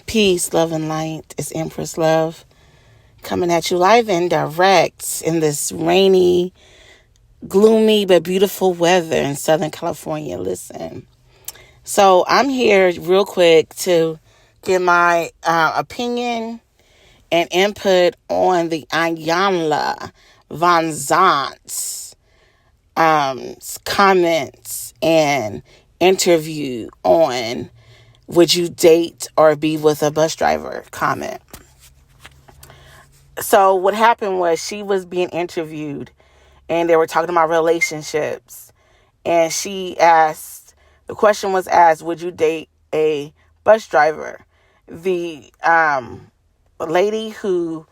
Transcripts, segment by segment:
Peace, love, and light. It's Empress Love coming at you live and direct in this rainy, gloomy, but beautiful weather in Southern California. Listen. So I'm here real quick to give my opinion and input on the Iyanla Van Zant's comments and interview on would you date or be with a bus driver comment. So what happened was she was being interviewed and they were talking about relationships. And the question was asked, would you date a bus driver? The lady her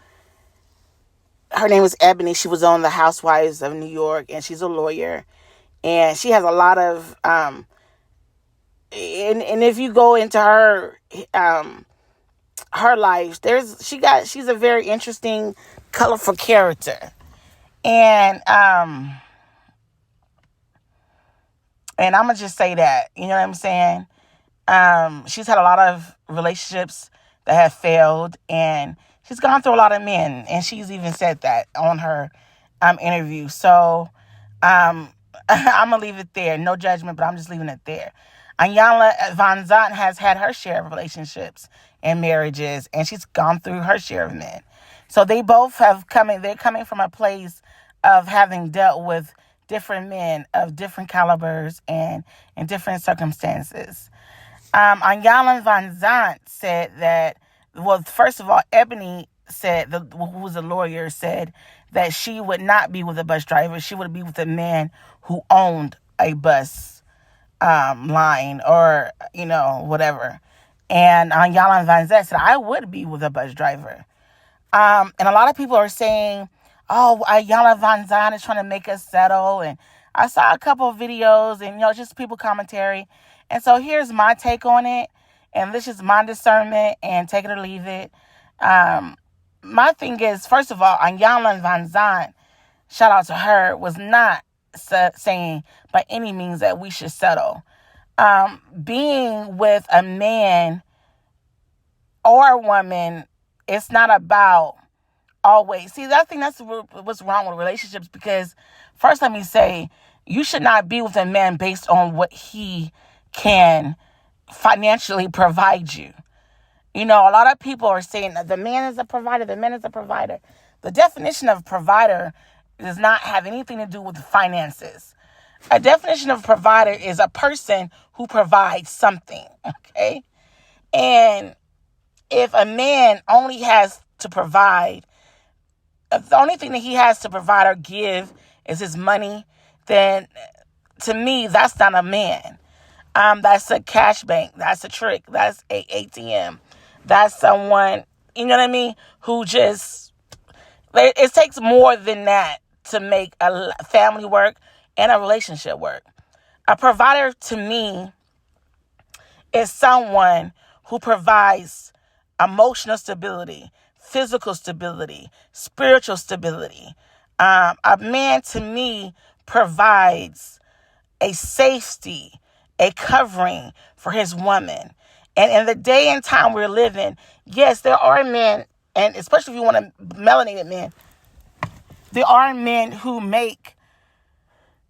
name was Ebony. She was on the Housewives of New York and she's a lawyer. And she has a lot of, and if you go into her life, she's a very interesting, colorful character. And I'm gonna just say that, you know what I'm saying? She's had a lot of relationships that have failed, and she's gone through a lot of men, and she's even said that on her interview. So I'm gonna leave it there. No judgment, but I'm just leaving it there. Iyanla Van Zant has had her share of relationships and marriages, and she's gone through her share of men. So they both they're coming from a place of having dealt with different men of different calibers and in different circumstances. Iyanla Van Zant said that, well, first of all, Ebony said, who was a lawyer, said that she would not be with a bus driver. She would be with a man who owned a bus line or, whatever. And Iyanla Van Zant said, I would be with a bus driver. And a lot of people are saying, oh, Iyanla Van Zant is trying to make us settle. And I saw a couple of videos and, just people commentary. And so here's my take on it. And this is my discernment, and take it or leave it. My thing is, first of all, Iyanla Van Zant, shout out to her, was not saying by any means that we should settle. Being with a man or a woman, it's not about always. See, I think that's what's wrong with relationships, because first let me say, you should not be with a man based on what he can financially provide you. A lot of people are saying that the man is a provider, the man is a provider. The definition of provider does not have anything to do with finances. A definition of provider is a person who provides something, okay? And if a man only has to provide, if the only thing that he has to provide or give is his money, then to me, that's not a man. That's a cash bank. That's a trick. That's a ATM. That's someone, you know what I mean, who just, it takes more than that to make a family work and a relationship work. A provider to me is someone who provides emotional stability, physical stability, spiritual stability. A man to me provides a safety, a covering for his woman. And in the day and time we're living, yes, there are men, and especially if you want a melanated man, there are men who make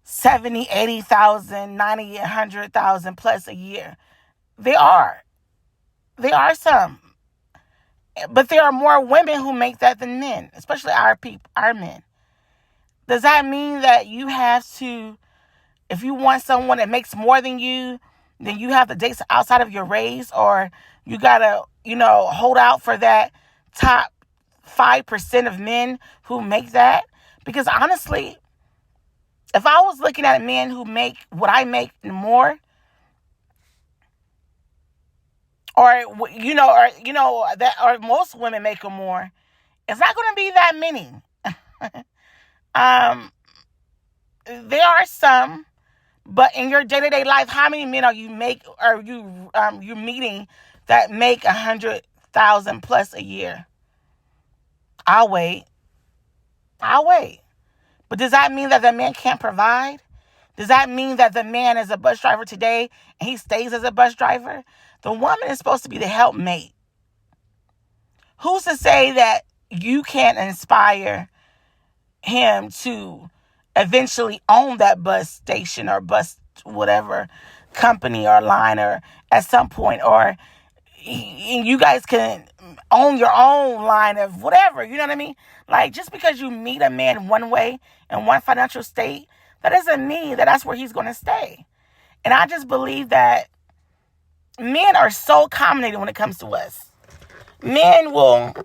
70, 80,000, 90, 100,000 plus a year. There are some. But there are more women who make that than men, especially our men. Does that mean that you have to, if you want someone that makes more than you, then you have to date outside of your race, or you got to, hold out for that top 5% of men who make that? Because honestly, if I was looking at men who make what I make and more, or most women make or more, it's not going to be that many. There are some, but in your day-to-day life, how many men are you meeting that make 100,000 plus a year? I'll wait. But does that mean that the man can't provide? Does that mean that the man is a bus driver today and he stays as a bus driver? The woman is supposed to be the helpmate. Who's to say that you can't inspire him to eventually own that bus station or bus whatever company or line, or at some point, or you guys can own your own line of whatever, you know what I mean? Like, just because you meet a man one way in one financial state, that doesn't mean that that's where he's going to stay. And I just believe that men are so accommodating when it comes to us. Men will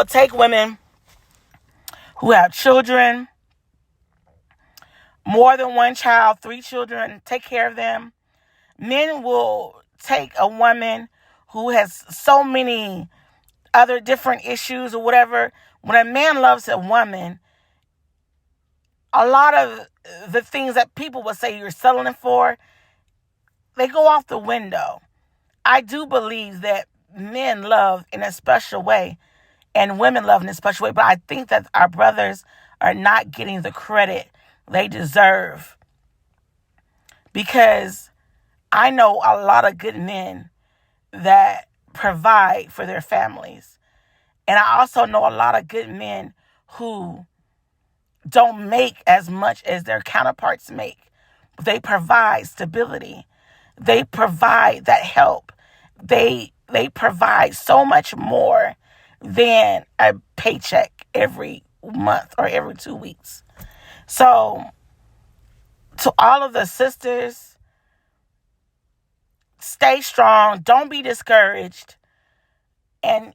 take women who have children, more than one child, 3 children, take care of them. Men will take a woman who has so many other different issues or whatever. When a man loves a woman, a lot of the things that people would say you're settling for, they go off the window. I do believe that men love in a special way and women love in a special way, but I think that our brothers are not getting the credit they deserve, because I know a lot of good men that provide for their families. And I also know a lot of good men who don't make as much as their counterparts make. But they provide stability. They provide that help. They provide so much more than a paycheck every month or every 2 weeks. So, to all of the sisters, stay strong. Don't be discouraged. And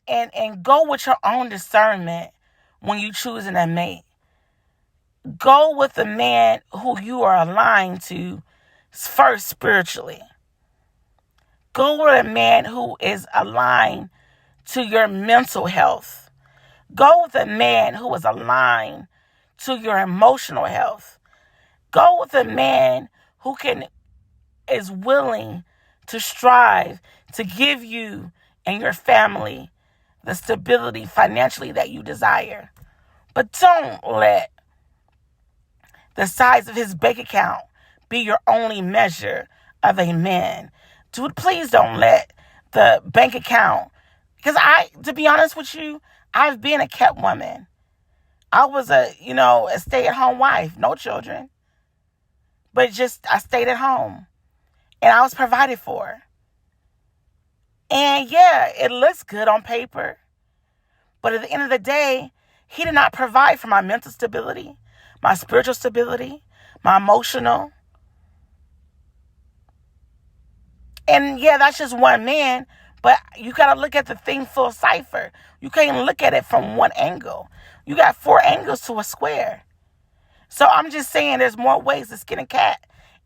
go with your own discernment when you choosing a mate. Go with the man who you are aligned to first spiritually. Go with a man who is aligned to your mental health. Go with a man who is aligned to your emotional health. Go with a man who is willing to strive to give you and your family the stability financially that you desire. But don't let the size of his bank account be your only measure of a man. Dude, please don't let the bank account, because to be honest with you, I've been a kept woman. I was a stay-at-home wife, no children. But I stayed at home and I was provided for. And yeah, it looks good on paper. But at the end of the day, he did not provide for my mental stability, my spiritual stability, my emotional. And yeah, that's just one man, but you got to look at the thing full cipher. You can't look at it from one angle. You got 4 angles to a square. So I'm just saying there's more ways to skin a cat.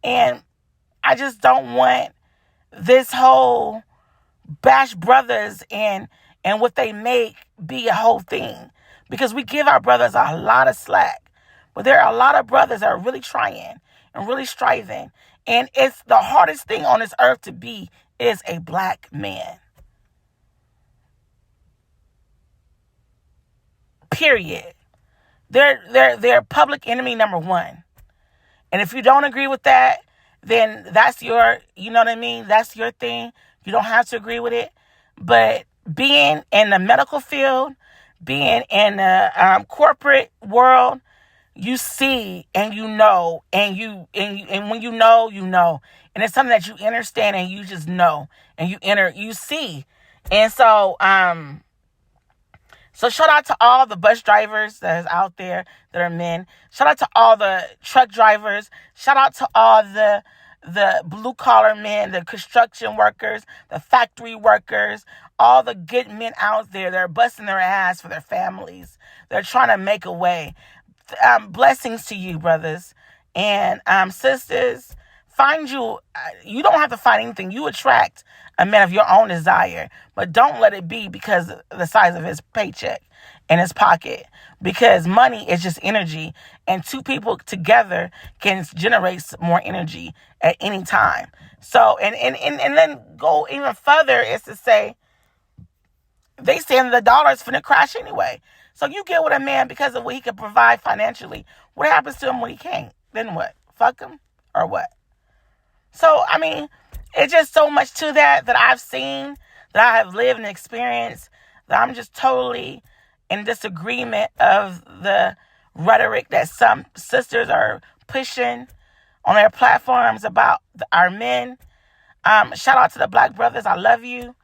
And I just don't want this whole bash brothers and what they make be a whole thing. Because we give our brothers a lot of slack. But there are a lot of brothers that are really trying and really striving. And it's the hardest thing on this earth to be is a black man. Period. They're public enemy number 1. And if you don't agree with that, then that's your, you know what I mean? That's your thing. You don't have to agree with it. But being in the medical field, being in the corporate world, you see and you know, and when you know, you know. And it's something that you understand and you just know. And you see. And so, so shout out to all the bus drivers that is out there that are men. Shout out to all the truck drivers. Shout out to all the blue collar men, the construction workers, the factory workers, all the good men out there that are busting their ass for their families. They're trying to make a way. Blessings to you, brothers and sisters. You don't have to find anything. You attract a man of your own desire, but don't let it be because of the size of his paycheck in his pocket, because money is just energy, and 2 people together can generate more energy at any time. So, and then go even further is to say, they saying the dollar is finna crash anyway. So you get with a man because of what he can provide financially. What happens to him when he can't? Then what? Fuck him or what? So, I mean, it's just so much to that I've seen that I have lived and experienced, that I'm just totally in disagreement of the rhetoric that some sisters are pushing on their platforms about our men. Shout out to the black brothers. I love you.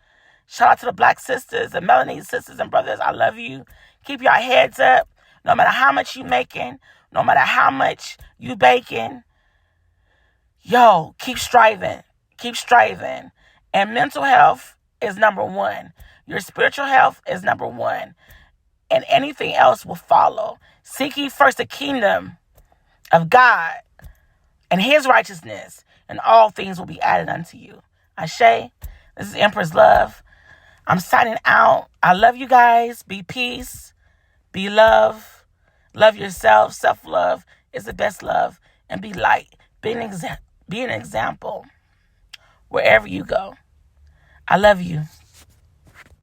Shout out to the black sisters, the Melanese sisters and brothers. I love you. Keep your heads up. No matter how much you making, no matter how much you baking, yo, keep striving. Keep striving. And mental health is number one. Your spiritual health is number one. And anything else will follow. Seek ye first the kingdom of God and his righteousness, and all things will be added unto you. Ashe, this is Empress Love. I'm signing out. I love you guys. Be peace. Be love. Love yourself. Self-love is the best love. And be light. Be an example wherever you go. I love you.